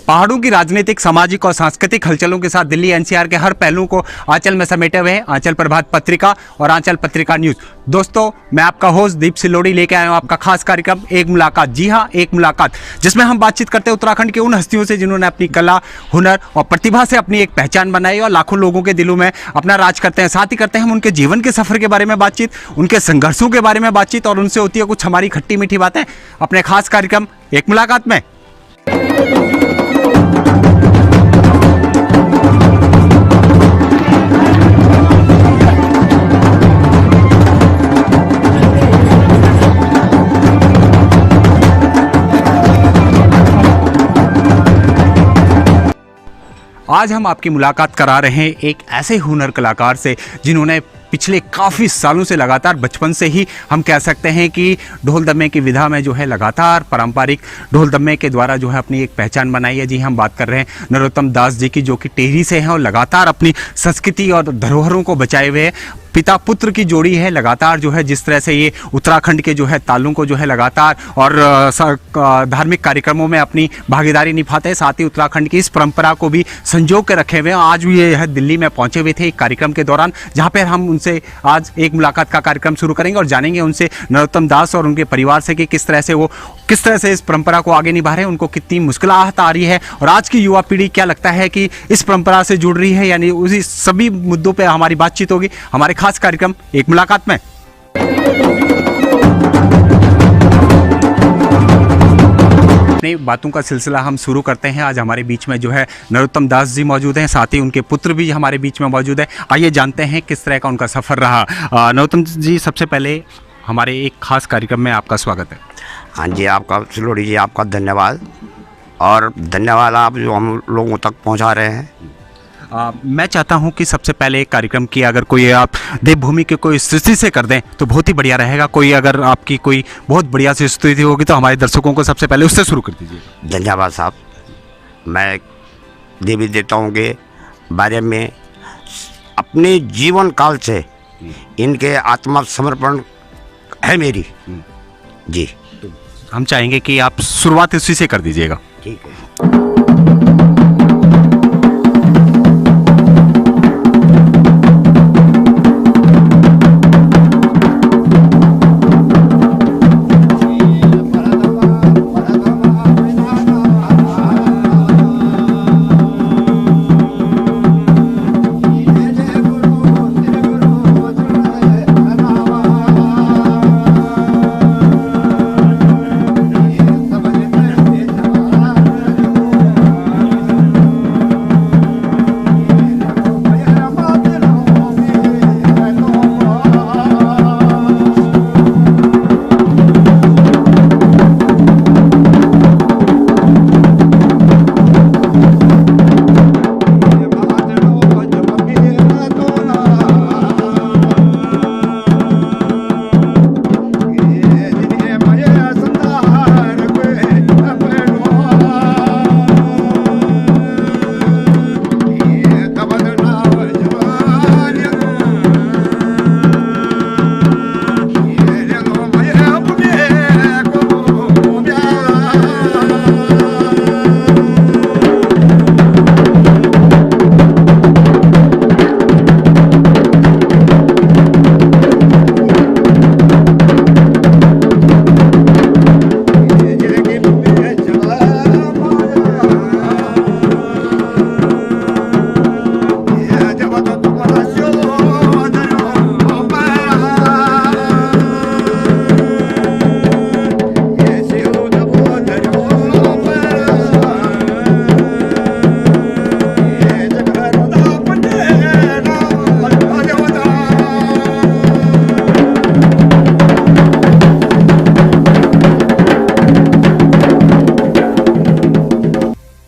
पहाड़ों की राजनीतिक, सामाजिक और सांस्कृतिक हलचलों के साथ दिल्ली एनसीआर के हर पहलू को आंचल में समेटे हुए हैं आंचल प्रभात पत्रिका और आंचल पत्रिका न्यूज। दोस्तों, मैं आपका होस्ट दीप सिलोड़ी लेके आया हूं आपका खास कार्यक्रम एक मुलाकात। जी हां, एक मुलाकात, जिसमें हम बातचीत करते हैं उत्तराखंड के उन हस्तियों से जिन्होंने अपनी कला, हुनर और प्रतिभा से अपनी एक पहचान बनाई और लाखों लोगों के दिलों में अपना राज करते हैं। साथ ही करते हैं हम उनके जीवन के सफर के बारे में बातचीत, उनके संघर्षों के बारे में बातचीत और उनसे होती है कुछ हमारी खट्टी मीठी बातें अपने खास कार्यक्रम एक मुलाकात में। आज हम आपकी मुलाकात करा रहे हैं एक ऐसे हुनर कलाकार से जिन्होंने पिछले काफ़ी सालों से लगातार, बचपन से ही हम कह सकते हैं कि ढोल दम्मे की विधा में जो है लगातार पारंपरिक ढोल दम्मे के द्वारा जो है अपनी एक पहचान बनाई है। जी, हम बात कर रहे हैं नरोत्तम दास जी की, जो कि टेहरी से हैं और लगातार अपनी संस्कृति और धरोहरों को बचाए हुए हैं। पिता पुत्र की जोड़ी है, लगातार जो है जिस तरह से ये उत्तराखंड के जो है तालों को जो है लगातार और धार्मिक कार्यक्रमों में अपनी भागीदारी निभाते हैं, साथ ही उत्तराखंड की इस परंपरा को भी संजो के रखे हुए हैं। आज भी ये है दिल्ली में पहुंचे हुए थे एक कार्यक्रम के दौरान, जहां पर हम उनसे आज एक मुलाकात का कार्यक्रम शुरू करेंगे और जानेंगे उनसे नरोत्तम दास और उनके परिवार से कि किस तरह से इस परंपरा को आगे निभा रहे हैं, उनको कितनी मुश्किलात आ रही है और आज की युवा पीढ़ी क्या लगता है कि इस परंपरा से जुड़ रही है। यानी उसी सभी मुद्दों पे हमारी बातचीत होगी हमारे खास कार्यक्रम एक मुलाकात में। अपनी बातों का सिलसिला हम शुरू करते हैं। आज हमारे बीच में जो है नरोत्तम दास जी मौजूद हैं, साथ ही उनके पुत्र भी हमारे बीच में मौजूद है। आइए जानते हैं किस तरह का उनका सफ़र रहा। नरोत्तम जी, सबसे पहले हमारे एक खास कार्यक्रम में आपका स्वागत है। हाँ जी, आपका सिलोड़ी जी, आपका धन्यवाद और धन्यवाद आप जो हम लोगों तक पहुंचा रहे हैं। मैं चाहता हूं कि सबसे पहले एक कार्यक्रम की अगर कोई आप देवभूमि के कोई स्तुति से कर दें तो बहुत ही बढ़िया रहेगा। कोई अगर आपकी कोई बहुत बढ़िया सी स्तुति होगी तो हमारे दर्शकों को सबसे पहले उससे शुरू कर दीजिए। धन्यवाद साहब। मैं देवी देवताओं के बारे में अपने जीवन काल से इनके आत्मा समर्पण है मेरी जी। हम चाहेंगे कि आप शुरुआत इसी से कर दीजिएगा। ठीक है।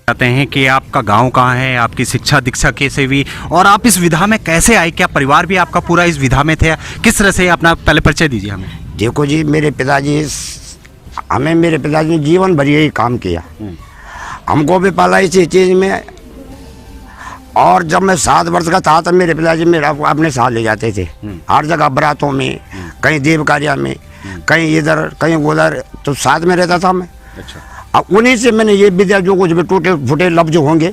चाहते हैं कि आपका गांव कहाँ है, आपकी शिक्षा दीक्षा कैसे हुई और आप इस विधा में कैसे आए, क्या परिवार भी आपका पूरा इस विधा में थे, किस तरह से अपना पहले परिचय दीजिए हमें। देखो जी, मेरे पिताजी ने जीवन भर यही काम किया, हमको भी पाला इसी चीज़ में और जब मैं 7 वर्ष का था तब मेरे पिताजी मेरा अपने साथ ले जाते थे हर जगह, बारातों में, कहीं देव कार्य में, कहीं इधर कहीं उधर, तो साथ में रहता था मैं। अच्छा। अब उन्हीं से मैंने ये विद्या जो कुछ भी टूटे फूटे लफ्ज होंगे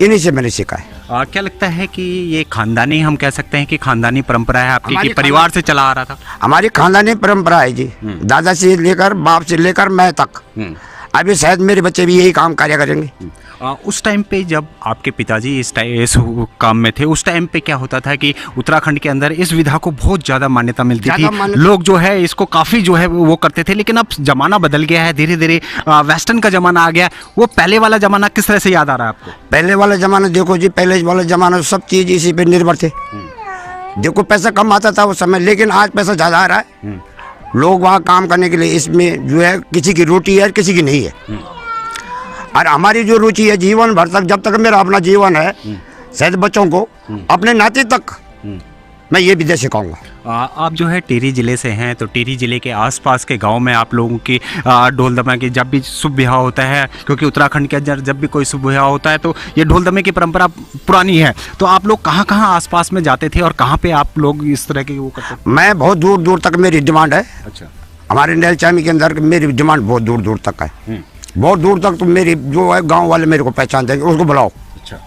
इन्हीं से मैंने सीखा है। क्या लगता है कि ये खानदानी, हम कह सकते हैं कि खानदानी परंपरा है आपकी, हमारी कि परिवार से चला आ रहा था? हमारी खानदानी परंपरा है जी, दादा से लेकर बाप से लेकर मैं तक। अभी शायद मेरे बच्चे भी यही काम कार्य करेंगे। उस टाइम पे जब आपके पिताजी इस काम में थे, उस टाइम पे क्या होता था कि उत्तराखंड के अंदर इस विधा को बहुत ज़्यादा मान्यता मिलती थी, लोग जो है इसको काफ़ी जो है वो करते थे। लेकिन अब ज़माना बदल गया है, धीरे धीरे वेस्टर्न का ज़माना आ गया। वो पहले वाला ज़माना किस तरह से याद आ रहा है आपको? पहले वाला ज़माना देखो जी, पहले वाला ज़माना सब चीज़ इसी पे निर्भर थे। देखो पैसा कम आता था उस समय, लेकिन आज पैसा ज़्यादा आ रहा है। लोग वहाँ काम करने के लिए, इसमें जो है किसी की रोटी है किसी की नहीं है। और हमारी जो रुचि है जीवन भर तक, जब तक मेरा अपना जीवन है, शायद बच्चों को अपने नाते तक मैं ये विद्या सिखाऊंगा। आप जो है टिहरी ज़िले से हैं, तो टिहरी ज़िले के आसपास के गांव में आप लोगों की ढोल दमा की जब भी शुभ विवाह होता है, क्योंकि उत्तराखंड के अंदर जब भी कोई शुभ विवाह होता है तो ये ढोल दमे की परंपरा पुरानी है, तो आप लोग कहाँ कहाँ आसपास में जाते थे और कहाँ पे आप लोग इस तरह के वो करते थे? मैं बहुत दूर दूर तक मेरी डिमांड है। अच्छा। हमारे नैलचामी के अंदर मेरी डिमांड बहुत दूर दूर तक है। बहुत दूर तक तो मेरी जो है गांव वाले मेरे को पहचानते हैं, उसको बुलाओ। अच्छा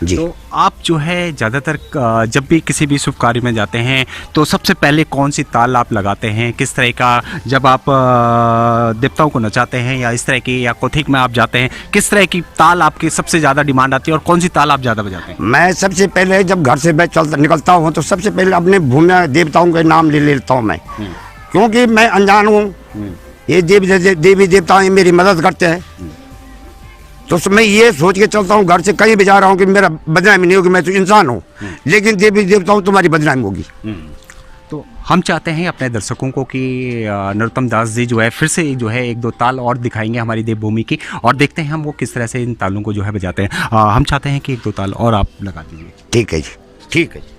जी। तो आप जो है ज़्यादातर जब भी किसी भी शुभ कार्य में जाते हैं तो सबसे पहले कौन सी ताल आप लगाते हैं? किस तरह का, जब आप देवताओं को नचाते हैं या इस तरह की, या कौथिक में आप जाते हैं, किस तरह की ताल आपकी सबसे ज़्यादा डिमांड आती है और कौन सी ताल आप ज़्यादा बजाते हैं? मैं सबसे पहले जब घर से मैं निकलता हूँ तो सबसे पहले अपने भूमि देवताओं के नाम ले लेता हूँ मैं, क्योंकि मैं अनजान हूँ। ये देवी देवता मेरी मदद करते हैं, तो मैं ये सोच के चलता हूँ घर से कहीं भी जा रहा हूँ कि मेरा बदनामी नहीं होगी, मैं तो इंसान हूँ, लेकिन देवी देवताओं तुम्हारी बदनामी होगी। तो हम चाहते हैं अपने दर्शकों को कि नरोत्तम दास जी जो है फिर से जो है 1-2 ताल और दिखाएंगे हमारी देवभूमि की, और देखते हैं हम वो किस तरह से इन तालों को जो है बजाते हैं। हम चाहते हैं कि 1-2 ताल और आप लगा दीजिए। ठीक है जी, ठीक है जी।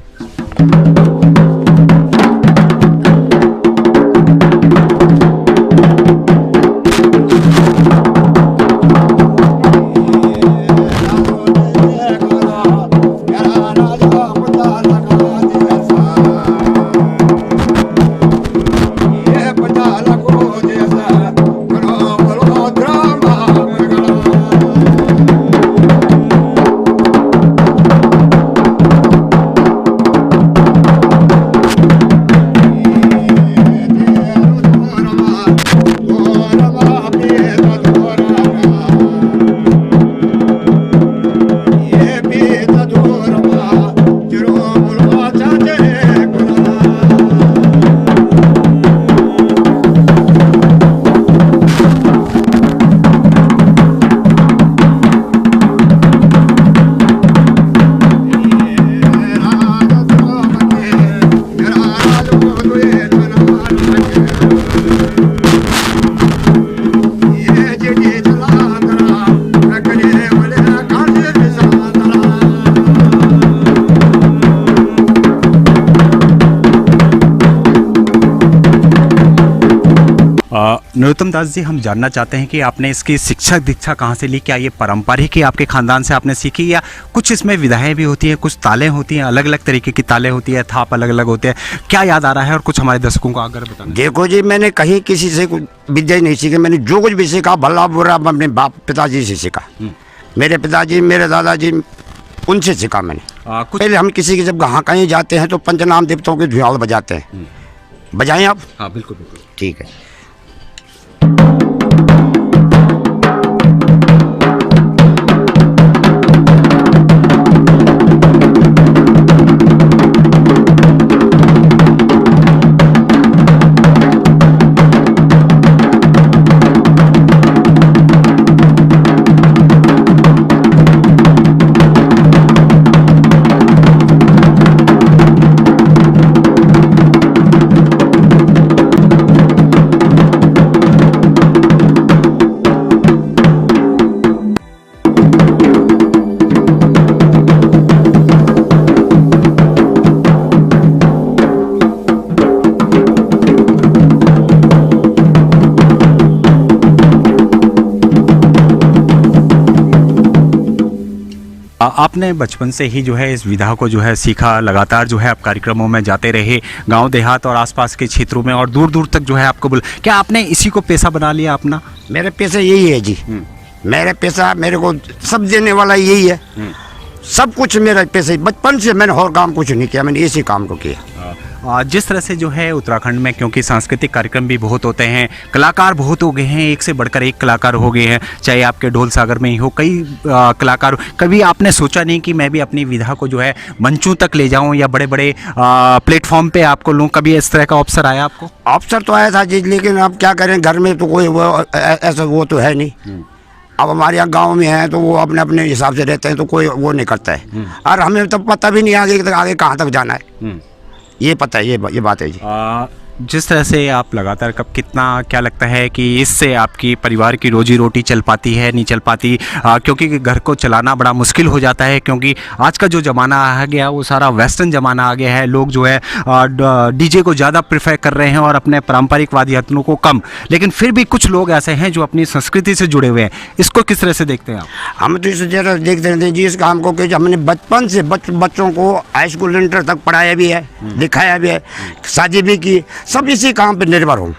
नरोत्तम दास जी, हम जानना चाहते हैं कि आपने इसकी शिक्षा दीक्षा कहाँ से ली? क्या ये पारंपरिक ही आपके खानदान से आपने सीखी, या कुछ इसमें विधाएं भी होती हैं, कुछ तालें होती हैं, अलग अलग तरीके की तालें होती है, थाप अलग अलग होते हैं? क्या याद आ रहा है और कुछ हमारे दर्शकों को अगर बताना। देखो जी, मैंने कहीं किसी से विद्या नहीं सीखी। मैंने जो कुछ भी सीखा भला बुरा अपने बाप पिताजी से सीखा। मेरे पिताजी, मेरे दादाजी, उनसे सीखा मैंने। पहले हम किसी के जब कहीं जाते हैं तो पंचनाम देवताओं के ध्यान बजाते हैं। बजाएं आप? हाँ बिल्कुल बिल्कुल। ठीक है। आपने बचपन से ही जो है इस विधा को जो है सीखा, लगातार जो है आप कार्यक्रमों में जाते रहे, गांव देहात और आसपास के क्षेत्रों में, और दूर दूर तक जो है आपको क्या आपने इसी को पेशा बना लिया अपना? मेरे पैसा यही है जी, मेरा पैसा, मेरे को सब देने वाला यही है, सब कुछ मेरा पैसा। बचपन से मैंने और काम कुछ नहीं किया, मैंने इसी काम को किया। जिस तरह से जो है उत्तराखंड में, क्योंकि सांस्कृतिक कार्यक्रम भी बहुत होते हैं, कलाकार बहुत हो गए हैं, एक से बढ़कर एक कलाकार हो गए हैं, चाहे आपके ढोल सागर में ही हो, कई कलाकार। कभी आपने सोचा नहीं कि मैं भी अपनी विधा को जो है मंचों तक ले जाऊं या बड़े बड़े प्लेटफॉर्म पे आपको लूं? कभी इस तरह का अवसर आया आपको? अवसर तो आया था जी, लेकिन अब क्या करें, घर में तो कोई ऐसा वो तो है नहीं। अब हमारे यहाँ गांव में है तो वो अपने अपने हिसाब से रहते हैं, तो कोई वो नहीं करता है। और हमें तो पता भी नहीं आगे कहाँ तक जाना है, ये पता है, ये बात है जी। जिस तरह से आप लगातार, कब कितना क्या लगता है कि इससे आपकी परिवार की रोजी रोटी चल पाती है, नहीं चल पाती? क्योंकि घर को चलाना बड़ा मुश्किल हो जाता है, क्योंकि आज का जो ज़माना आ गया वो सारा वेस्टर्न ज़माना आ गया है। लोग जो है डीजे को ज़्यादा प्रेफर कर रहे हैं और अपने पारंपरिक वाद्य यंत्रों को कम। लेकिन फिर भी कुछ लोग ऐसे हैं जो अपनी संस्कृति से जुड़े हुए हैं, इसको किस तरह से देखते हैं आप? हम तो इस तरह देखते हैं जी इस काम को कि हमने बचपन से बच्चों को हाई स्कूल इंटर तक पढ़ाया भी है, दिखाया भी है, शादी भी की, सब इसी काम पे निर्भर हूँ।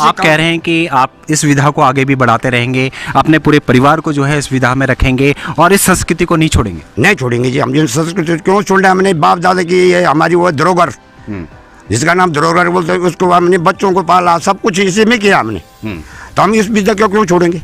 आप कह रहे हैं कि आप इस विधा को आगे भी बढ़ाते रहेंगे, अपने पूरे परिवार को जो है इस विधा में रखेंगे और इस संस्कृति को नहीं छोड़ेंगे? नहीं छोड़ेंगे जी, हम इस संस्कृति क्यों छोड़ रहे हैं? हमने बाप दादा की, ये हमारी वो धरोहर, जिसका नाम धरोहर बोलते हैं, उसको हमने बच्चों को पाला, सब कुछ इसी में किया हमने, तो हम इस विधा को क्यों छोड़ेंगे?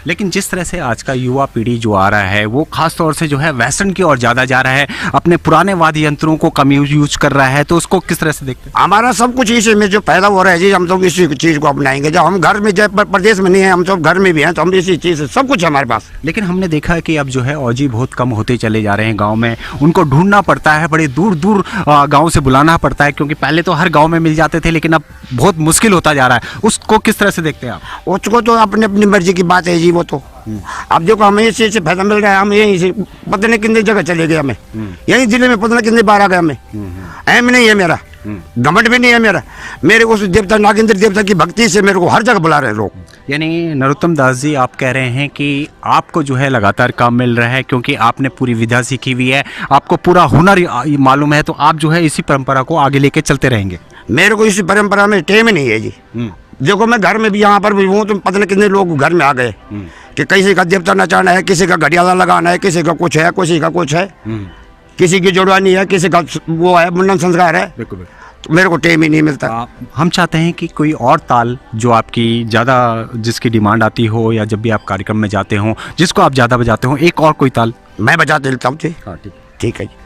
लेकिन जिस तरह से आज का युवा पीढ़ी जो आ रहा है वो खास तौर से जो है वेस्टर्न की ओर ज़्यादा जा रहा है, अपने पुराने वाद्य यंत्रों को कम यूज कर रहा है, तो उसको किस तरह से देखते हैं? हमारा सब कुछ इसी में जो पैदा हो रहा है जी, हम तो इसी चीज़ को अपनाएंगे। जब हम घर में, जब प्रदेश में नहीं है, हम सब घर में भी हैं, तो हम इसी चीज़ से सब कुछ है हमारे पास। लेकिन हमने देखा है कि अब जो है औजी बहुत कम होते चले जा रहे हैं गाँव में, उनको ढूंढना पड़ता है, बड़े दूर दूर गाँव से बुलाना पड़ता है, क्योंकि पहले तो हर गाँव में मिल जाते थे, लेकिन अब बहुत मुश्किल होता जा रहा है। उसको किस तरह से देखते हैं आप? उसको तो अपनी अपनी मर्जी की बात है जी, वो तो अब देखो हमें इसी से फायदा मिल रहा है, हम यहीं से पता नहीं कितने जगह चले गए, हमें यहीं जिले में पता नहीं कितने बार आ गए। हमें एम नहीं है मेरा, घमंड भी नहीं है मेरा, मेरे उस देवता नागेंद्र देवता की भक्ति से मेरे को हर जगह बुला रहे हैं लोग। यानी नरोत्तम दास जी, आप कह रहे हैं कि आपको जो है लगातार काम मिल रहा है, क्योंकि आपने पूरी विधा सीखी हुई है, आपको पूरा हुनर मालूम है, तो आप जो है इसी परंपरा को आगे लेके चलते रहेंगे? मेरे को इसी परंपरा में टेम नहीं है जी। देखो मैं घर में भी, यहाँ पर भी हूँ, तो पता नहीं कितने लोग घर में आ गए कि किसी का देवता नचाना है, किसी का घड़ियाला लगाना है, किसी का कुछ है, किसी का कुछ है, किसी की जुड़वानी है, किसी का वो है, मुंडन संस्कार है। तो मेरे को टाइम ही नहीं मिलता। हम चाहते हैं कि कोई और ताल जो आपकी ज़्यादा, जिसकी डिमांड आती हो, या जब भी आप कार्यक्रम में जाते हो जिसको आप ज़्यादा बजाते हो, एक और कोई ताल मैं बजा देता हूँ जी। हाँ ठीक है जी।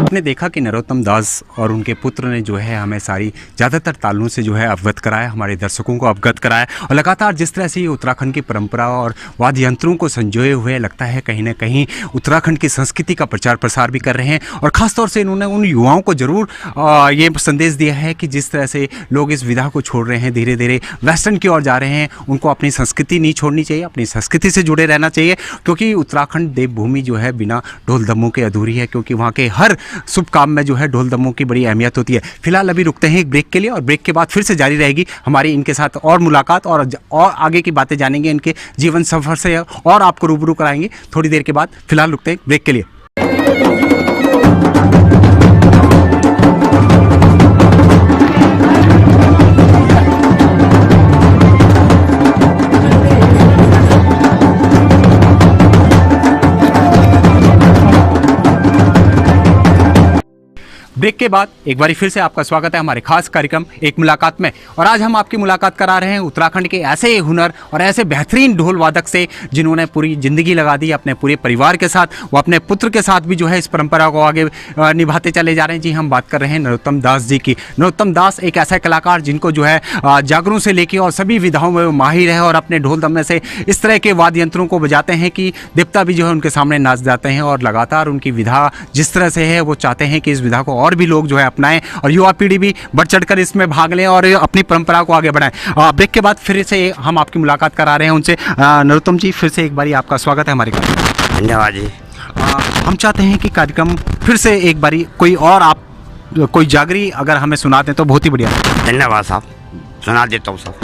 आपने देखा कि नरोत्तम दास और उनके पुत्र ने जो है हमें सारी ज़्यादातर तालों से जो है अवगत कराया, हमारे दर्शकों को अवगत कराया, और लगातार जिस तरह से ये उत्तराखंड की परंपरा और वाद्य यंत्रों को संजोए हुए लगता है कहीं ना कहीं उत्तराखंड की संस्कृति का प्रचार प्रसार भी कर रहे हैं। और ख़ासतौर से इन्होंने उन युवाओं को ज़रूर ये संदेश दिया है कि जिस तरह से लोग इस विधा को छोड़ रहे हैं, धीरे धीरे वेस्टर्न की ओर जा रहे हैं, उनको अपनी संस्कृति नहीं छोड़नी चाहिए, अपनी संस्कृति से जुड़े रहना चाहिए, क्योंकि उत्तराखंड देवभूमि जो है बिना ढोल दमों के अधूरी है, क्योंकि वहाँ के हर शुभ काम में जो है ढोल दमों की बड़ी अहमियत होती है। फिलहाल अभी रुकते हैं एक ब्रेक के लिए, और ब्रेक के बाद फिर से जारी रहेगी हमारी इनके साथ और मुलाकात, और आगे की बातें जानेंगे, इनके जीवन सफर से और आपको रूबरू कराएंगे थोड़ी देर के बाद। फिलहाल रुकते हैं ब्रेक के लिए। ब्रेक के बाद एक बार फिर से आपका स्वागत है हमारे खास कार्यक्रम एक मुलाकात में। और आज हम आपकी मुलाकात करा रहे हैं उत्तराखंड के ऐसे हुनर और ऐसे बेहतरीन ढोल वादक से जिन्होंने पूरी ज़िंदगी लगा दी अपने पूरे परिवार के साथ, वो अपने पुत्र के साथ भी जो है इस परंपरा को आगे निभाते चले जा रहे हैं। जी, हम बात कर रहे हैं नरोत्तम दास जी की। नरोत्तम दास एक ऐसा कलाकार जिनको जो है जागरों से लेके और सभी विधाओं में वो माहिर है और अपने ढोल दमे से इस तरह के वाद्य यंत्रों को बजाते हैं कि देवता भी जो है उनके सामने नाच जाते हैं। और लगातार उनकी विधा जिस तरह से है वो चाहते हैं कि इस विधा को और भी लोग जो है अपनाएं और युवा पीढ़ी भी बढ़ चढ़कर इसमें भाग लें और अपनी परंपरा को आगे बढ़ाएं। ब्रेक के बाद फिर से हम आपकी मुलाकात करा रहे हैं उनसे। नरोत्तम जी, फिर से एक बारी आपका स्वागत है हमारे कार्यक्रम। धन्यवाद जी। हम चाहते हैं कि कार्यक्रम फिर से एक बारी कोई और आप कोई जागरी अगर हमें सुना दें तो बहुत ही बढ़िया। धन्यवाद साहब, सुना देता हूँ साहब।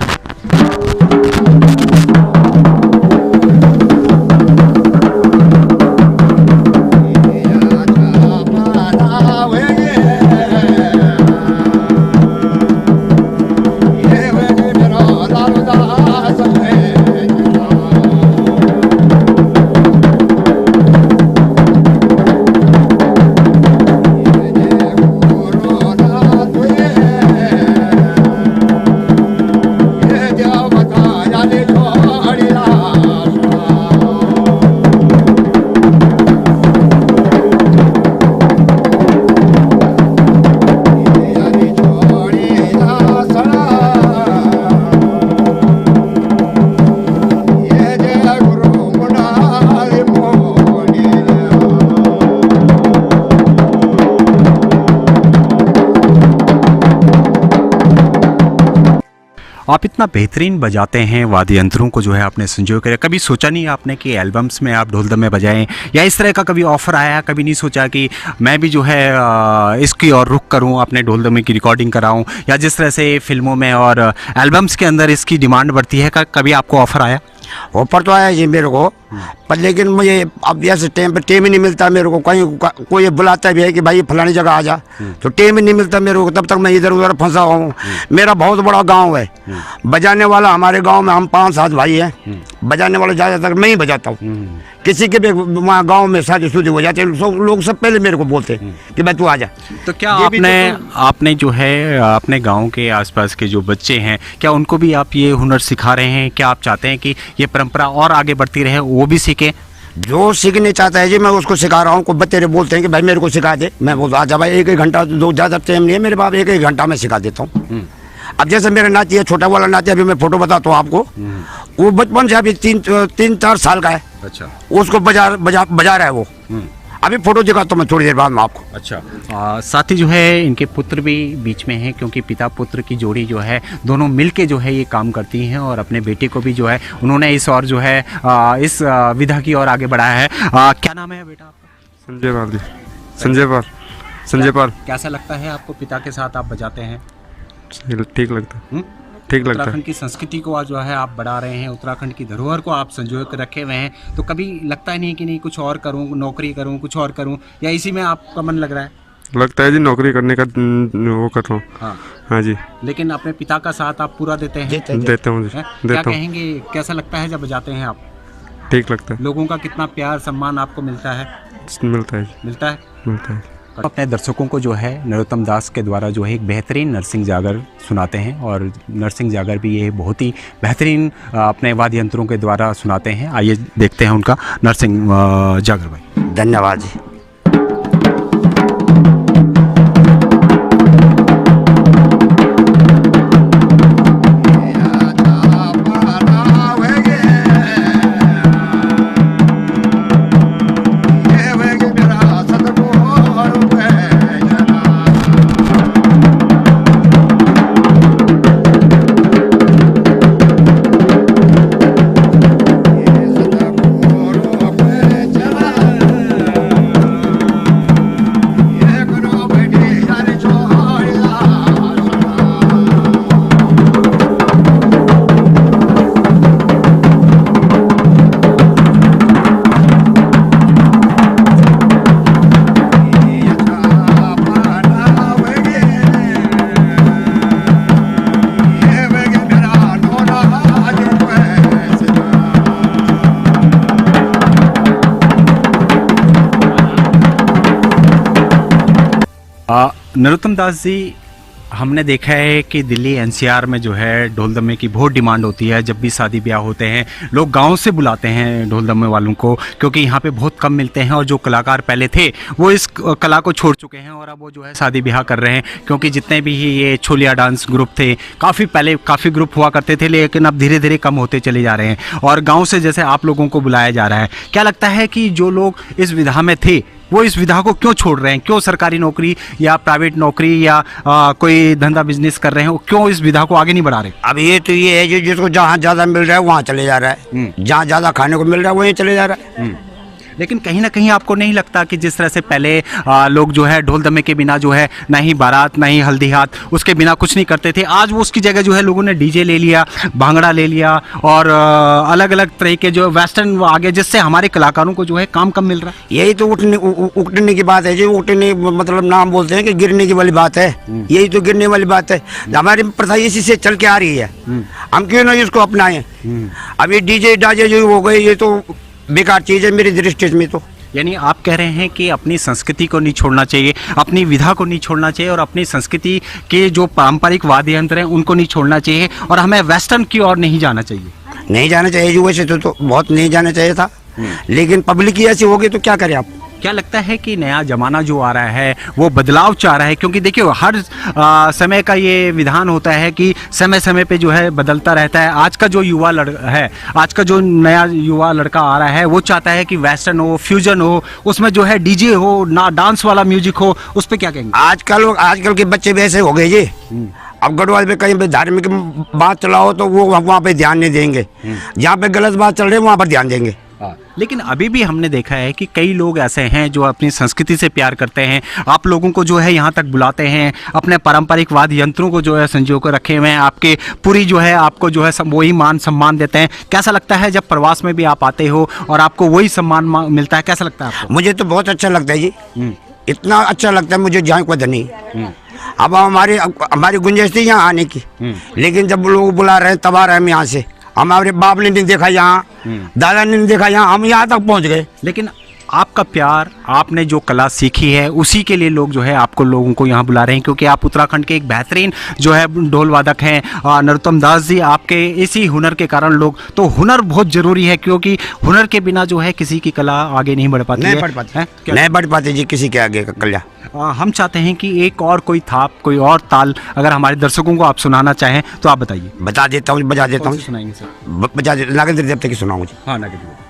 आप इतना बेहतरीन बजाते हैं वाद्य यंत्रों को जो है आपने संजो कर, कभी सोचा नहीं आपने कि एल्बम्स में आप ढोल दमे बजाएं या इस तरह का कभी ऑफर आया? कभी नहीं सोचा कि मैं भी जो है इसकी और रुख करूं, अपने ढोल दमे की रिकॉर्डिंग कराऊं, या जिस तरह से फिल्मों में और एल्बम्स के अंदर इसकी डिमांड बढ़ती है, कभी आपको ऑफर आया? ऑफर तो आया जी मेरे को, पर लेकिन मुझे अब ऐसे टाइम ही नहीं मिलता मेरे को। कहीं कोई बुलाता भी है कि भाई फलानी जगह आ जा, तो टाइम ही नहीं मिलता मेरे को। तब तक मैं इधर उधर फंसा हूँ। मेरा बहुत बड़ा गांव है, बजाने वाला हमारे गांव में हम 5-7 भाई हैं। बजाने वाला ज़्यादातर मैं ही बजाता हूँ। किसी के भी वहाँ गाँव में शादी हो जाते हैं, लोग सब पहले मेरे को बोलते हैं कि भाई तू आ जा। तो क्या आपने जो है अपने गांव के आसपास के जो बच्चे हैं, क्या उनको भी आप ये हुनर सिखा रहे हैं? क्या आप चाहते हैं कि ये परंपरा और आगे बढ़ती रहे, वो भी सीखें? जो सीखने चाहता है जी मैं उसको सिखा रहा हूँ। कोई बच्चे बोलते हैं कि भाई मेरे को सिखा दे, मैं बोलता आजा भाई, 1-1 घंटा, दो ज़्यादा टाइम नहीं है मेरे बाप, 1-1 घंटा में सिखा देता हूँ। अब जैसे मेरा नाती है, छोटा वाला नाती, अभी मैं फोटो बताता हूँ आपको। वो बचपन से अभी 3-4 साल का है। अच्छा। उसको बजा रहा है वो। अभी फोटो दिखाता हूँ मैं थोड़ी देर बाद में आपको। अच्छा। साथ ही जो है इनके पुत्र भी बीच में हैं, क्योंकि पिता पुत्र की जोड़ी जो है दोनों मिलके जो है ये काम करती हैं और अपने बेटे को भी जो है उन्होंने इस और जो है इस विधा की ओर आगे बढ़ाया है। क्या नाम है बेटा आपका? संजय पाल जी। संजय पाल। कैसा लगता है आपको पिता के साथ आप बजाते हैं? ठीक लगता है। ठीक लगता है। उत्तराखंड की संस्कृति को आज जो है आप बढ़ा रहे हैं, उत्तराखंड की धरोहर को आप संजो कर रखे हुए हैं, तो कभी लगता ही नहीं कि नहीं कुछ और करूं, नौकरी करूं, कुछ और करूं, या इसी में आपका मन लग रहा है? लगता है जी, नौकरी करने का वो करता हूँ। हाँ जी। लेकिन अपने पिता का साथ आप पूरा देते हैं? देता हूँ जी। क्या कहेंगे, कैसा लगता है जब बजाते हैं आप? ठीक लगता है। लोगों का कितना प्यार सम्मान आपको मिलता है? मिलता है। मिलता है। अपने दर्शकों को जो है नरोत्तम दास के द्वारा जो है एक बेहतरीन नरसिंह जागर सुनाते हैं, और नरसिंह जागर भी ये बहुत ही बेहतरीन अपने वाद्य यंत्रों के द्वारा सुनाते हैं। आइए देखते हैं उनका नरसिंह जागर भाई। धन्यवाद जी। नरोत्तम दास जी, हमने देखा है कि दिल्ली एनसीआर में जो है ढोल दमे की बहुत डिमांड होती है। जब भी शादी ब्याह होते हैं लोग गांव से बुलाते हैं ढोल दमे वालों को, क्योंकि यहाँ पे बहुत कम मिलते हैं और जो कलाकार पहले थे वो इस कला को छोड़ चुके हैं और अब वो जो है शादी ब्याह कर रहे हैं। क्योंकि जितने भी ये छोलिया डांस ग्रुप थे, काफ़ी पहले काफ़ी ग्रुप हुआ करते थे, लेकिन अब धीरे धीरे कम होते चले जा रहे हैं और गाँव से जैसे आप लोगों को बुलाया जा रहा है। क्या लगता है कि जो लोग इस विधा में थे वो इस विधा को क्यों छोड़ रहे हैं? क्यों सरकारी नौकरी या प्राइवेट नौकरी या कोई धंधा बिजनेस कर रहे हैं, क्यों इस विधा को आगे नहीं बढ़ा रहे? अब ये तो ये है जो जिसको जहाँ ज़्यादा मिल रहा है वहाँ चले जा रहा है, जहाँ ज़्यादा खाने को मिल रहा है वहीं चले जा रहा है। लेकिन कहीं ना कहीं आपको नहीं लगता कि जिस तरह से पहले लोग जो है ढोल दमे के बिना जो है ना ही बारात ना ही हल्दी हाथ उसके बिना कुछ नहीं करते थे, आज वो उसकी जगह जो है लोगों ने डीजे ले लिया, भांगड़ा ले लिया और अलग अलग तरह के जो वेस्टर्न आ गए, जिससे हमारे कलाकारों को जो है काम कम मिल रहा है। यही तो उठने की बात है जो उठने मतलब नाम बोलते हैं कि गिरने की वाली बात है, यही तो गिरने वाली बात है। हमारी प्रथा इसी से चल के आ रही है, हम क्यों ना इसको अपनाएं। अब ये डीजे डाजे जो हो गए ये तो बेकार चीज़ है मेरी दृष्टि में। तो यानी आप कह रहे हैं कि अपनी संस्कृति को नहीं छोड़ना चाहिए, अपनी विधा को नहीं छोड़ना चाहिए और अपनी संस्कृति के जो पारंपरिक वाद्य यंत्र हैं उनको नहीं छोड़ना चाहिए और हमें वेस्टर्न की ओर नहीं जाना चाहिए। नहीं जाना चाहिए जो वैसे तो बहुत नहीं जाना चाहिए था, लेकिन पब्लिक ही ऐसी होगी तो क्या करें आप। क्या लगता है कि नया जमाना जो आ रहा है वो बदलाव चाह रहा है? क्योंकि देखिए हर समय का ये विधान होता है कि समय समय पे जो है बदलता रहता है। आज का जो युवा है, आज का जो नया युवा लड़का आ रहा है वो चाहता है कि वेस्टर्न हो, फ्यूजन हो, उसमें जो है डीजे हो ना, डांस वाला म्यूजिक हो। उस पर क्या कहेंगे? आजकल के बच्चे वैसे हो गए जी। अब गढ़वाल में कहीं पे धार्मिक बात चलाओ तो वो वहाँ पे ध्यान नहीं देंगे, जहाँ पे गलत बात चल रही है वहाँ पर ध्यान देंगे। लेकिन अभी भी हमने देखा है कि कई लोग ऐसे हैं जो अपनी संस्कृति से प्यार करते हैं, आप लोगों को जो है यहाँ तक बुलाते हैं, अपने पारंपरिक वाद्य यंत्रों को जो है संजो कर रखे हुए हैं, आपके पूरी जो है आपको जो है वही मान सम्मान देते हैं। कैसा लगता है जब प्रवास में भी आप आते हो और आपको वही सम्मान मिलता है, कैसा लगता है आपको? मुझे तो बहुत अच्छा लगता है जी, इतना अच्छा लगता है मुझे जहाँ को नहीं। अब हमारी गुंजाइश थी यहाँ आने की, लेकिन जब लोग बुला रहे हैं तब आ रहे हैं यहाँ से। हमारे बाप ने नहीं देखा यहाँ, दादा ने नहीं देखा यहाँ, हम यहाँ तक पहुँच गए। लेकिन आपका प्यार, आपने जो कला सीखी है उसी के लिए लोग जो है आपको लोगों को यहाँ बुला रहे हैं, क्योंकि आप उत्तराखंड के एक बेहतरीन जो है ढोल वादक हैं नरोत्तम दास जी। आपके इसी हुनर के कारण लोग, तो हुनर बहुत ज़रूरी है क्योंकि हुनर के बिना जो है किसी की कला आगे नहीं बढ़ पाती है। नहीं बढ़ पाती जी किसी के आगे का कला। हम चाहते हैं कि एक और कोई थाप, कोई और ताल अगर हमारे दर्शकों को आप सुनाना चाहें तो आप बताइए। बता देता हूँ, बजा देता हूँ। सुनाएंगे सर? बजा दे, नागेंद्र देवता की सुनाऊँ जी। हाँ, नागेंद्र देवता।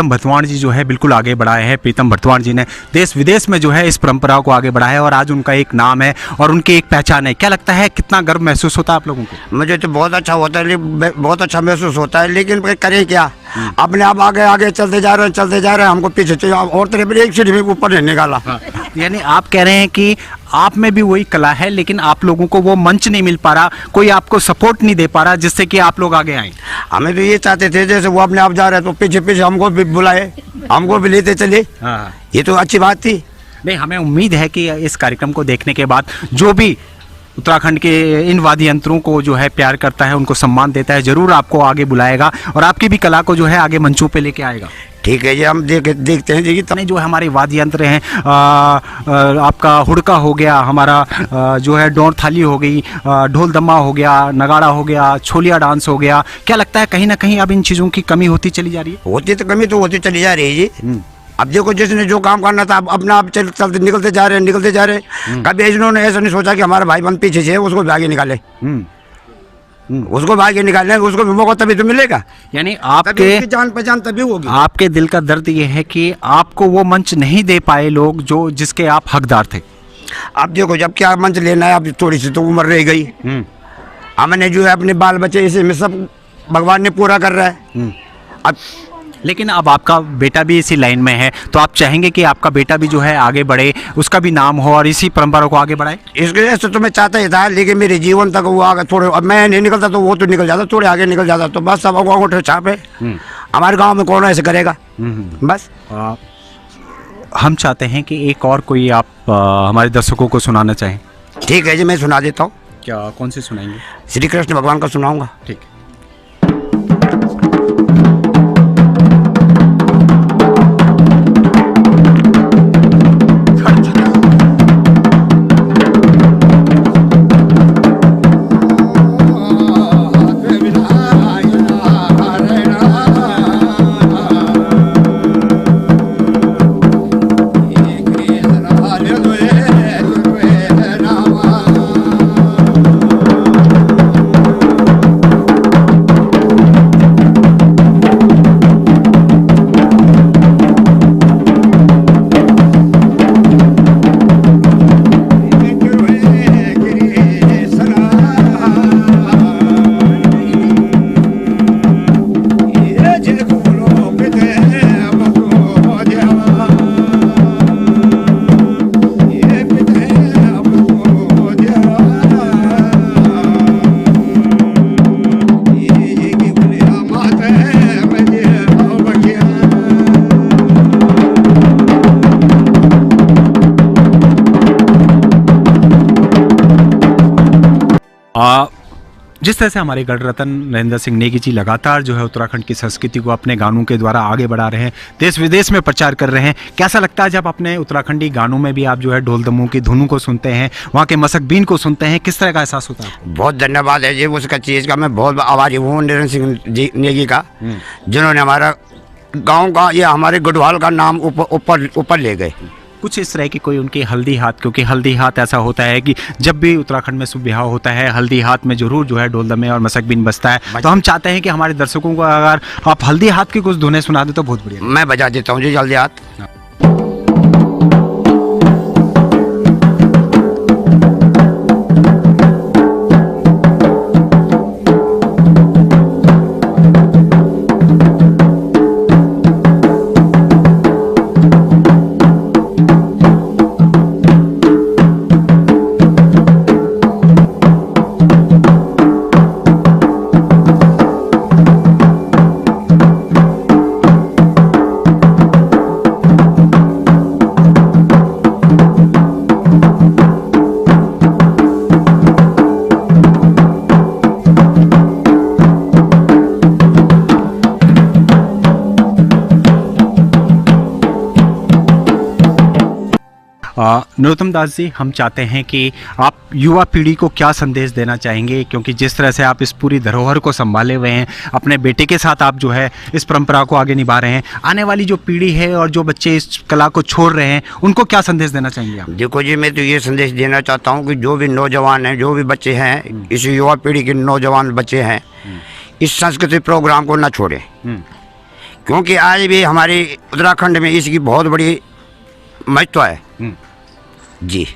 भरतवाण जी जो है बिल्कुल आगे बढ़ाए हैं। प्रीतम भरतवाण जी ने देश विदेश में जो है इस परंपरा को आगे बढ़ाया है और आज उनका एक नाम है और उनकी एक पहचान है। क्या लगता है कितना गर्व महसूस होता है आप लोगों को? मुझे तो बहुत अच्छा होता है, बहुत अच्छा महसूस होता है, लेकिन करें क्या, अपने आप आगे आगे चलते जा रहे हैं, हमको पीछे और तरह एक सीढ़ी में ऊपर नहीं निकाला। यानी आप कह रहे हैं कि आप में भी वही कला है लेकिन आप लोगों को वो मंच नहीं मिल पा रहा, कोई आपको सपोर्ट नहीं दे पा रहा जिससे कि आप लोग आगे आए। हमें तो ये चाहते थे जैसे वो अपने आप जा रहे तो पीछे पीछे हमको भी बुलाए, हमको भी लेते चले। ये तो अच्छी बात थी। नहीं, हमें उम्मीद है कि इस कार्यक्रम को देखने के बाद जो भी उत्तराखंड के इन वाद्य यंत्रों को जो है प्यार करता है, उनको सम्मान देता है, ज़रूर आपको आगे बुलाएगा और आपकी भी कला को जो है आगे मंचों पे लेके आएगा। ठीक है जी, हम देखते हैं जी। जो हमारे वाद्य यंत्र हैं, आपका हुड़का हो गया, हमारा जो है डोर थाली हो गई, ढोल दम्मा हो गया, नगाड़ा हो गया, छोलिया डांस हो गया, क्या लगता है कहीं ना कहीं अब इन चीज़ों की कमी होती चली जा रही है? होती तो कमी तो होती चली जा रही है जी। अब देखो जिसने जो काम करना था अपना आप चलते निकलते जा रहे हैं। कभी इन्होंने ऐसा नहीं सोचा कि हमारा भाई बंद पीछे से उसको भी आगे निकाले, उसको भी आगे निकालने, उसको भी मौका तभी तो मिलेगा। यानी आपके जान पहचान तभी होगी। आपके दिल का दर्द ये है कि आपको वो मंच नहीं दे पाए लोग जो जिसके आप हकदार थे। अब देखो जब क्या मंच लेना है, अब थोड़ी सी तो उम्र रह गई, हमने जो है अपने बाल बच्चे इसे में सब भगवान ने पूरा कर रहा है। अब लेकिन अब आपका बेटा भी इसी लाइन में है, तो आप चाहेंगे कि आपका बेटा भी जो है आगे बढ़े, उसका भी नाम हो और इसी परंपरा को आगे बढ़ाए? इसके वजह से तो मैं चाहता ही था, लेकिन मेरे जीवन तक वो आगे थोड़े, अब मैं नहीं निकलता तो वो तो निकल जाता, थोड़े आगे निकल जाता, तो बस अब अंगूठे छापे हमारे गांव में कौन ऐसे करेगा। बस हम चाहते हैं कि एक और कोई आप हमारे दर्शकों को सुनाना चाहें। ठीक है जी, मैं सुना देता हूँ। क्या, कौन से सुनाएंगे? श्री कृष्ण भगवान का सुनाऊंगा। ठीक। जिस तरह से हमारे गढ़ रत्न नरेंद्र सिंह नेगी जी लगातार जो है उत्तराखंड की संस्कृति को अपने गानों के द्वारा आगे बढ़ा रहे हैं, देश विदेश में प्रचार कर रहे हैं, कैसा लगता है जब अपने उत्तराखंडी गानों में भी आप जो है ढोल दमों की धुनों को सुनते हैं, वहाँ के मसक बीन को सुनते हैं, किस तरह का एहसास होता है? बहुत धन्यवाद है जी उसका चीज़ का, मैं बहुत आभारी हूँ नरेंद्र सिंह जी नेगी का, जिन्होंने हमारा गाँव का या हमारे गढ़वाल का नाम ऊपर ले गए। कुछ इस तरह की कोई उनकी हल्दी हाथ, क्योंकि हल्दी हाथ ऐसा होता है कि जब भी उत्तराखंड में शुभ विवाह होता है, हल्दी हाथ में जरूर जो है ढोल दमे और मसक बीन बजता है। तो हम चाहते हैं कि हमारे दर्शकों को अगर आप हल्दी हाथ की कुछ धुनें सुना दे तो बहुत बढ़िया। मैं बजा देता हूँ जी हल्दी हाथ। नरोत्तम दास जी, हम चाहते हैं कि आप युवा पीढ़ी को क्या संदेश देना चाहेंगे, क्योंकि जिस तरह से आप इस पूरी धरोहर को संभाले हुए हैं, अपने बेटे के साथ आप जो है इस परंपरा को आगे निभा रहे हैं, आने वाली जो पीढ़ी है और जो बच्चे इस कला को छोड़ रहे हैं उनको क्या संदेश देना चाहेंगे आप? देखो जी, मैं तो ये संदेश देना चाहता हूँ कि जो भी नौजवान हैं, जो भी बच्चे हैं, इस युवा पीढ़ी के नौजवान बच्चे हैं, इस सांस्कृतिक प्रोग्राम को न छोड़ें, क्योंकि आज भी हमारे उत्तराखंड में इसकी बहुत बड़ी महत्व है जी।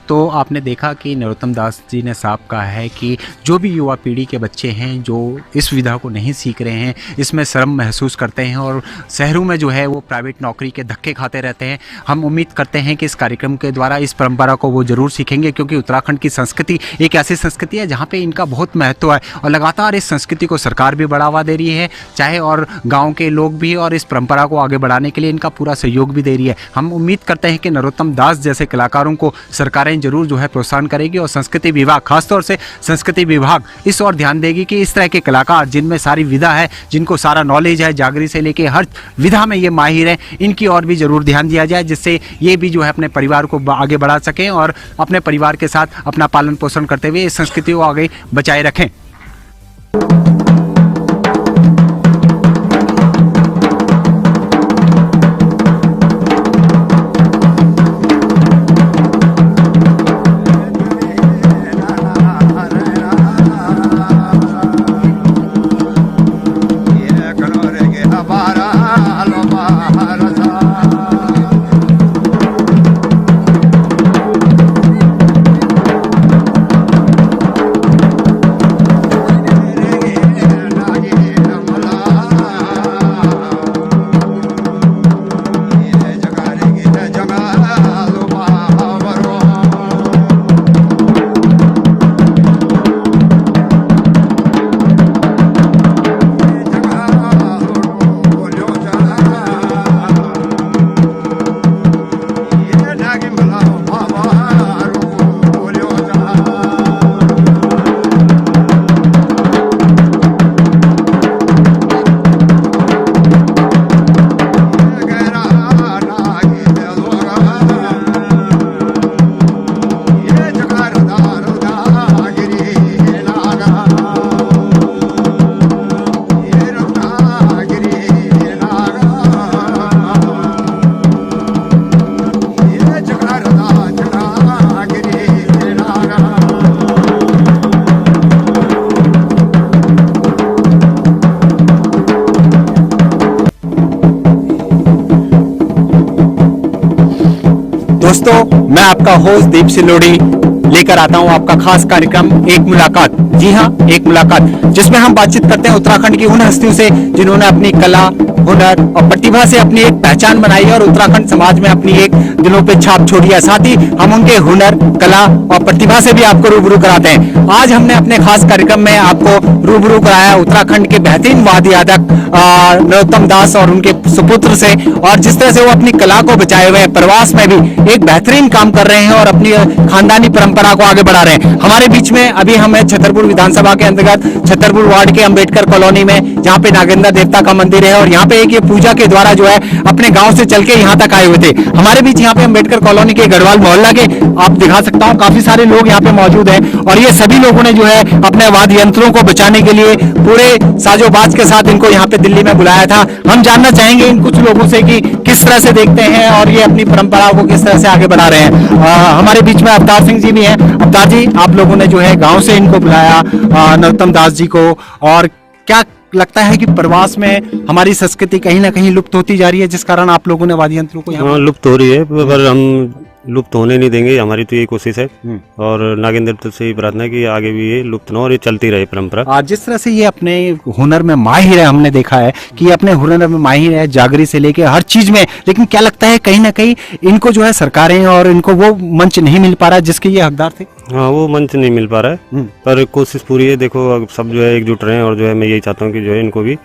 तो आपने देखा कि नरोत्तम दास जी ने साफ कहा है कि जो भी युवा पीढ़ी के बच्चे हैं जो इस विधा को नहीं सीख रहे हैं, इसमें शर्म महसूस करते हैं और शहरों में जो है वो प्राइवेट नौकरी के धक्के खाते रहते हैं, हम उम्मीद करते हैं कि इस कार्यक्रम के द्वारा इस परंपरा को वो ज़रूर सीखेंगे, क्योंकि उत्तराखंड की संस्कृति एक ऐसी संस्कृति है जहाँ पर इनका बहुत महत्व है और लगातार इस संस्कृति को सरकार भी बढ़ावा दे रही है, चाहे और गाँव के लोग भी, और इस परंपरा को आगे बढ़ाने के लिए इनका पूरा सहयोग भी दे रही है। हम उम्मीद करते हैं कि नरोत्तम दास जैसे कलाकारों को सरकारें जरूर जो है प्रोत्साहन करेगी और संस्कृति विभाग, खासतौर से संस्कृति विभाग इस ओर ध्यान देगी कि इस तरह के कलाकार जिनमें सारी विधा है, जिनको सारा नॉलेज है, जागरी से लेके हर विधा में ये माहिर है, इनकी ओर भी जरूर ध्यान दिया जाए, जिससे ये भी जो है अपने परिवार को आगे बढ़ा सकें और अपने परिवार के साथ अपना पालन पोषण करते हुए इस संस्कृति को आगे बचाए रखें। दोस्तों, मैं आपका होस्ट दीप सिलोड़ी लेकर आता हूं आपका खास कार्यक्रम एक मुलाकात। जी हां, एक मुलाकात, जिसमें हम बातचीत करते हैं उत्तराखंड की उन हस्तियों से जिन्होंने अपनी कला, हुनर और प्रतिभा से अपनी एक पहचान बनाई है और उत्तराखंड समाज में अपनी एक दिलों पे छाप छोड़ी है। साथ ही हम उनके हुनर, कला और प्रतिभा से भी आपको रूबरू कराते हैं। आज हमने अपने खास कार्यक्रम में आपको रूबरू कराया उत्तराखंड के बेहतरीन वाद्य वादक नरोत्तम दास और उनके सुपुत्र से, और जिस तरह से वो अपनी कला को बचाए हुए प्रवास में भी एक बेहतरीन काम कर रहे हैं और अपनी खानदानी परंपरा को आगे बढ़ा रहे हैं। हमारे बीच में अभी हम हैं छतरपुर विधानसभा के अंतर्गत छतरपुर वार्ड के अंबेडकर कॉलोनी में, जहाँ पे नागेंद्र देवता का मंदिर है और यहाँ पे एक ये पूजा के द्वारा जो है अपने गांव से चल के यहाँ तक आए हुए थे। हमारे बीच यहाँ पे अंबेडकर कॉलोनी के गढ़वाल मोहल्ला के, आप दिखा सकता हूँ, काफी सारे लोग यहाँ पे मौजूद हैं और ये सभी लोगों ने जो है अपने वाद्य यंत्रों को बचाने के लिए पूरे साजोबाज के साथ इनको यहाँ पे दिल्ली में बुलाया था। हम जानना चाहेंगे इन कुछ लोगों से कि किस तरह से देखते हैं और ये अपनी परंपरा को किस तरह से आगे बढ़ा रहे हैं। हमारे बीच में अवतार सिंह जी भी हैं। अवतार जी, आप लोगों ने जो है गांव से इनको बुलाया, नरोत्तम दास जी को, और क्या लगता है कि प्रवास में हमारी संस्कृति कहीं ना कहीं लुप्त होती जा रही है, जिस कारण आप लोगों ने वाद्य यंत्रों को यहाँ लुप्त हो रही है, पर हम लुप्त होने नहीं देंगे, हमारी तो यही कोशिश है। और नागेंद्र से ही प्रार्थना है कि आगे भी ये लुप्त न हो और ये चलती रहे परंपरा। जिस तरह से ये अपने हुनर में माहिर है, हमने देखा है कि ये अपने हुनर में माहिर है, जागरी से लेके हर चीज में, लेकिन क्या लगता है कहीं ना कहीं इनको जो है सरकारें और इनको वो मंच नहीं मिल पा रहा जिसके ये हकदार थे। हाँ, वो मंच नहीं मिल पा रहा है, पर कोशिश पूरी है। देखो, अब सब जो है एकजुट रहे और जो है मैं यही चाहता हूँ कि जो है इनको भी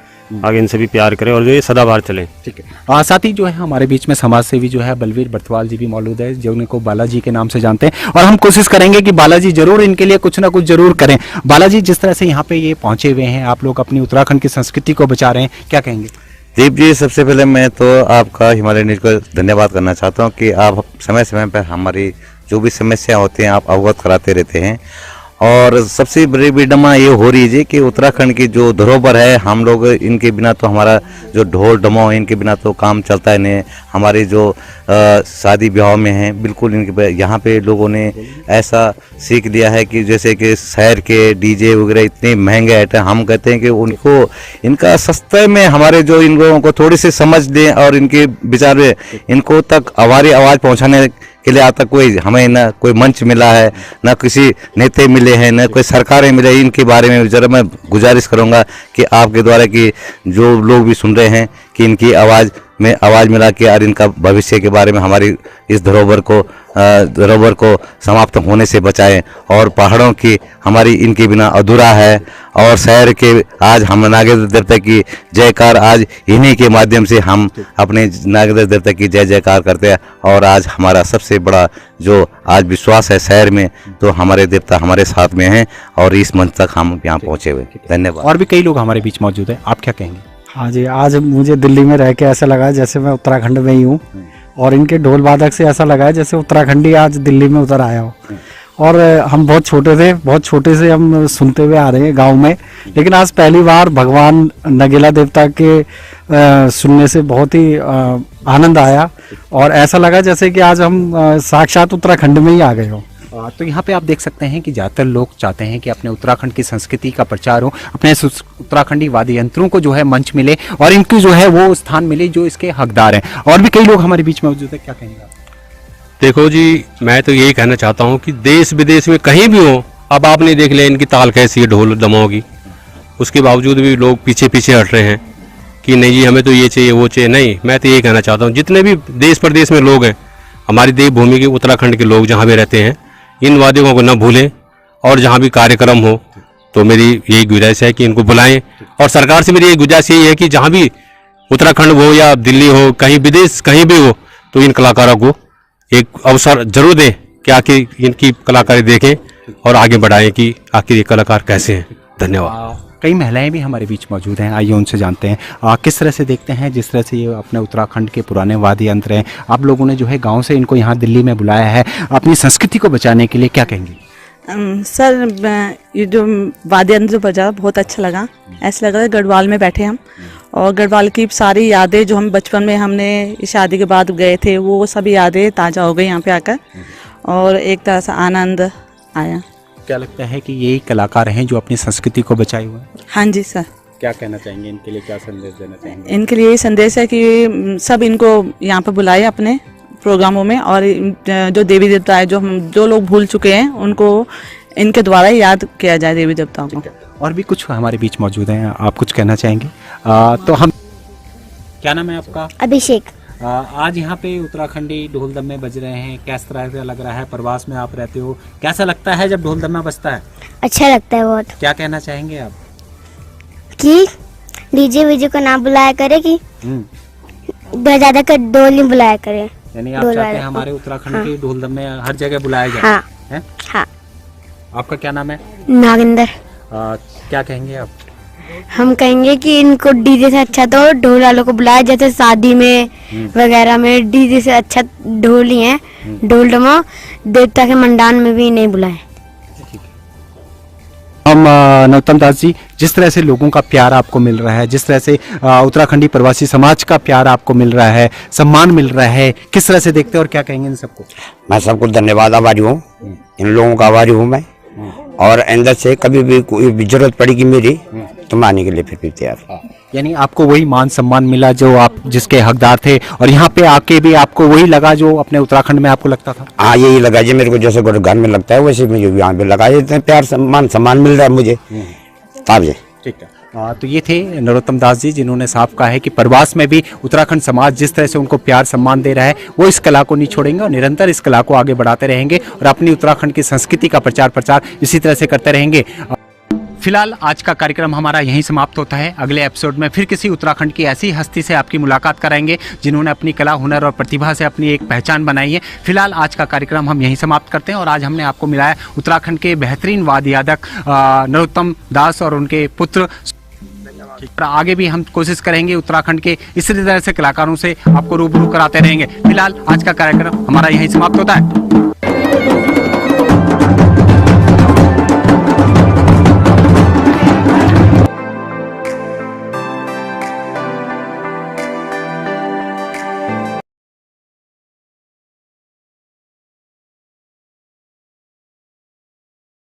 आगे इनसे भी प्यार करें और जो ये सदाबहार चले। ठीक है। साथ ही जो है हमारे बीच में समाज सेवी जो है बलवीर बर्तवाल जी भी मौजूद है, जो उनको बालाजी के नाम से जानते हैं, और हम कोशिश करेंगे कि बालाजी जरूर इनके लिए कुछ ना कुछ जरूर करें। बालाजी, जिस तरह से यहाँ पे ये पहुंचे हुए हैं, आप लोग अपनी उत्तराखंड की संस्कृति को बचा रहे हैं, क्या कहेंगे? दीप जी, सबसे पहले मैं तो आपका हिमालय न्यूज को धन्यवाद करना चाहता हूँ कि आप समय समय पर हमारी जो भी समस्या होती हैं आप अवगत कराते रहते हैं। और सबसे बड़ी विडम्बना ये हो रही है कि उत्तराखंड की जो धरोहर है, हम लोग इनके बिना तो हमारा जो ढोल डमो इनके बिना तो काम चलता है नहीं। हमारे जो शादी ब्याह में है, बिल्कुल इनके यहाँ पे लोगों ने ऐसा सीख लिया है कि जैसे कि शहर के डीजे वगैरह इतने महंगे आइटम, हम कहते हैं कि उनको इनका सस्ते में हमारे जो इन लोगों को थोड़ी सी समझ दें और इनके विचार में इनको तक हमारी आवाज़ पहुँचाने के लिए आज तक कोई हमें न कोई मंच मिला है, न किसी नेता मिले हैं, न कोई सरकारें मिले। इनके बारे में जरा मैं गुजारिश करूंगा कि आपके द्वारा कि जो लोग भी सुन रहे हैं कि इनकी आवाज़ में आवाज़ मिला के और इनका भविष्य के बारे में हमारी इस धरोहर को समाप्त होने से बचाएं। और पहाड़ों की हमारी इनके बिना अधूरा है। और शहर के आज हम नागेंद्र देवता की जयकार आज इन्हीं के माध्यम से हम अपने नागेंद्र देवता की जय जयकार करते हैं। और आज हमारा सबसे बड़ा जो आज विश्वास है शहर में, तो हमारे देवता हमारे साथ में हैं और इस मंच तक हम यहाँ पहुँचे हुए। धन्यवाद। और भी कई लोग हमारे बीच मौजूद हैं, आप क्या कहेंगे? हाँ जी, आज मुझे दिल्ली में रह के ऐसा लगा जैसे मैं उत्तराखंड में ही हूँ, और इनके ढोल वादक से ऐसा लगा है जैसे उत्तराखंडी आज दिल्ली में उतर आया हो। और हम बहुत छोटे थे, बहुत छोटे से हम सुनते हुए आ रहे हैं गांव में, लेकिन आज पहली बार भगवान नगेला देवता के सुनने से बहुत ही आनंद आया, और ऐसा लगा जैसे कि आज हम साक्षात उत्तराखंड में ही आ गए हो। तो यहाँ पे आप देख सकते हैं कि ज़्यादातर लोग चाहते हैं कि अपने उत्तराखंड की संस्कृति का प्रचार हो, अपने उत्तराखंडी वाद्य यंत्रों को जो है मंच मिले और इनकी जो है वो स्थान मिले जो इसके हकदार हैं। और भी कई लोग हमारे बीच में मौजूद है, क्या कहेंगे आप? देखो जी, मैं तो यही कहना चाहता हूँ कि देश विदेश में कहीं भी हो, अब आपने देख लिया इनकी ताल कैसी है ढोल दमाओं की, उसके बावजूद भी लोग पीछे पीछे हट रहे हैं कि नहीं जी हमें तो ये चाहिए वो चाहिए। नहीं, मैं तो यही कहना चाहता हूँ जितने भी देश प्रदेश में लोग हैं, हमारी देवभूमि के उत्तराखंड के लोग जहाँ भी रहते हैं, इन वाद्यों को न भूलें। और जहाँ भी कार्यक्रम हो तो मेरी यही गुजारिश है कि इनको बुलाएं। और सरकार से मेरी यही गुजारिश यही है कि जहाँ भी उत्तराखंड हो या दिल्ली हो, कहीं विदेश कहीं भी हो, तो इन कलाकारों को एक अवसर जरूर दें कि आखिर इनकी कलाकारी देखें और आगे बढ़ाएं कि आखिर ये कलाकार कैसे हैं। धन्यवाद। कई महिलाएं भी हमारे बीच मौजूद हैं, आइए उनसे जानते हैं किस तरह से देखते हैं जिस तरह से ये अपने उत्तराखंड के पुराने वाद्य यंत्र हैं, आप लोगों ने जो है गांव से इनको यहाँ दिल्ली में बुलाया है अपनी संस्कृति को बचाने के लिए, क्या कहेंगे? सर, ये जो वाद्य यंत्र बजा बहुत अच्छा लगा। ऐसा लग रहा है गढ़वाल में बैठे हम, और गढ़वाल की सारी यादें जो हम बचपन में हमने शादी के बाद गए थे वो सभी यादें ताज़ा हो गई यहाँ पे आकर, और एक तरह से आनंद आया। क्या लगता है कि यही कलाकार हैं जो अपनी संस्कृति को बचाए हुए हैं? हाँ जी सर। क्या कहना चाहेंगे इनके लिए, क्या संदेश देना चाहेंगे? इनके लिए संदेश है कि सब इनको यहाँ पर बुलाए अपने प्रोग्रामों में, और जो देवी देवता है जो लोग भूल चुके हैं उनको इनके द्वारा याद किया जाए देवी देवताओं को। और भी कुछ हमारे बीच मौजूद हैं, आप कुछ कहना चाहेंगे? तो हम, क्या नाम है आपका? अभिषेक। आज यहाँ पे उत्तराखंडी ढोल दम्मे बज रहे हैं, किस तरह से लग रहा है? प्रवास में आप रहते हो, कैसा लगता है जब ढोल दम्मा बजता है? अच्छा लगता है बहुत। क्या कहना चाहेंगे आप? कि डीजे वीजे को ना बुलाया करे, कि ज्यादा कर ढोल नहीं बुलाया करे। यानी आप चाहते हैं हमारे उत्तराखंड के ढोल दम्मे हर जगह बुलाया जाए? हाँ। है? हाँ। आपका क्या नाम है? नागेंद्र। क्या कहेंगे आप? हम कहेंगे कि इनको डीजे से अच्छा तो ढोल वालों को बुलाया, जैसे शादी में वगैरह में डीजे से अच्छा ढोल ही है, ढोल डमो देवता के मंडान में भी नहीं बुलाए। हम नरोत्तम दास जी, जिस तरह से लोगों का प्यार आपको मिल रहा है, जिस तरह से उत्तराखंडी प्रवासी समाज का प्यार आपको मिल रहा है, सम्मान मिल रहा है, किस तरह से देखते हैं और क्या कहेंगे इन सबको? मैं सबको धन्यवाद आभारी हूँ, इन लोगों का आभारी हूँ मैं। और अंदर से कभी भी कोई भी जरूरत पड़ेगी मेरी तो मैं आने के लिए फिर तैयार। यानी आपको वही मान सम्मान मिला जो आप जिसके हकदार थे, और यहाँ पे आके भी आपको वही लगा जो अपने उत्तराखंड में आपको लगता था? हाँ, यही लगा जी मेरे को, जैसे घर में लगता है वैसे मुझे यहाँ पे लगा, इतने प्यार सम्मान मिल रहा है मुझे। ठीक है। तो ये थे नरोत्तम दास जी, जिन्होंने साफ कहा है कि प्रवास में भी उत्तराखंड समाज जिस तरह से उनको प्यार सम्मान दे रहा है, वो इस कला को नहीं छोड़ेंगे और निरंतर इस कला को आगे बढ़ाते रहेंगे और अपनी उत्तराखंड की संस्कृति का प्रचार इसी तरह से करते रहेंगे। फिलहाल आज का कार्यक्रम हमारा यहीं समाप्त होता है। अगले एपिसोड में फिर किसी उत्तराखंड की ऐसी हस्ती से आपकी मुलाकात कराएंगे जिन्होंने अपनी कला, हुनर और प्रतिभा से अपनी एक पहचान बनाई है। फिलहाल आज का कार्यक्रम हम यहीं समाप्त करते हैं और आज हमने आपको मिलाया उत्तराखंड के बेहतरीन वाद्यवादक नरोत्तम दास और उनके पुत्र। आगे भी हम कोशिश करेंगे उत्तराखंड के इसी तरह से कलाकारों से आपको रूबरू कराते रहेंगे। फिलहाल आज का कार्यक्रम हमारा यहीं समाप्त होता है।